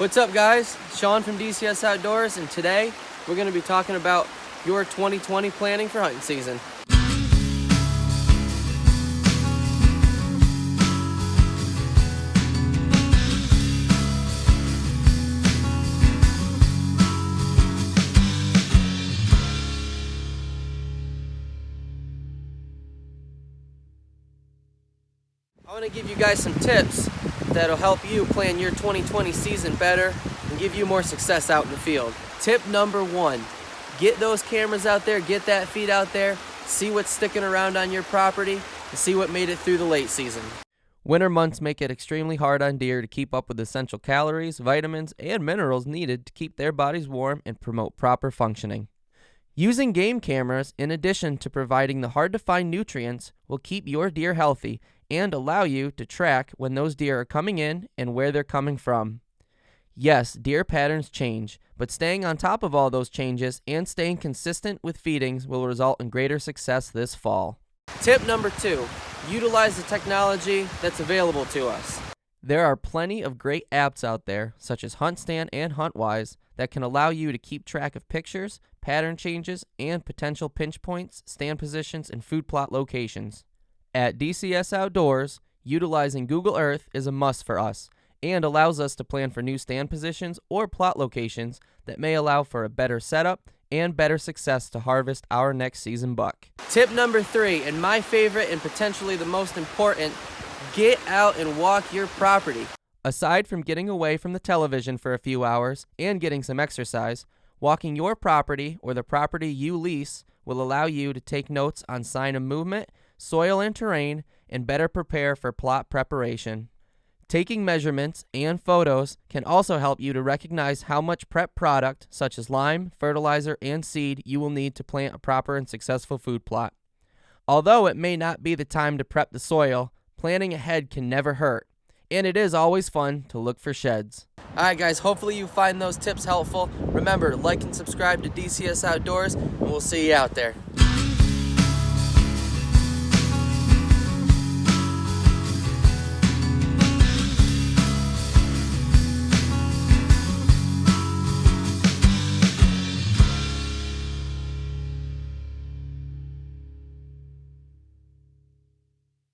What's up, guys? Sean from DCS Outdoors, and today we're going to be talking about your 2020 planning for hunting season. I want to give you guys some tips that'll help you plan your 2020 season better and give you more success out in the field. Tip number 1, get those cameras out there, get that feed out there, see what's sticking around on your property, and see what made it through the late season. Winter months make it extremely hard on deer to keep up with essential calories, vitamins, and minerals needed to keep their bodies warm and promote proper functioning. Using game cameras, in addition to providing the hard-to-find nutrients, will keep your deer healthy and allow you to track when those deer are coming in and where they're coming from. Yes, deer patterns change, but staying on top of all those changes and staying consistent with feedings will result in greater success this fall. Tip number 2, utilize the technology that's available to us. There are plenty of great apps out there, such as HuntStand and HuntWise, that can allow you to keep track of pictures, pattern changes, and potential pinch points, stand positions, and food plot locations. At DCS Outdoors, utilizing Google Earth is a must for us and allows us to plan for new stand positions or plot locations that may allow for a better setup and better success to harvest our next season buck. Tip number 3, and my favorite and potentially the most important, get out and walk your property. Aside from getting away from the television for a few hours and getting some exercise, walking your property or the property you lease will allow you to take notes on sign of movement, soil and terrain, and better prepare for plot preparation. Taking measurements and photos can also help you to recognize how much prep product, such as lime, fertilizer, and seed, you will need to plant a proper and successful food plot. Although it may not be the time to prep the soil, planning ahead can never hurt, and it is always fun to look for sheds. Alright guys, hopefully you find those tips helpful. Remember, like and subscribe to DCS Outdoors, and we'll see you out there.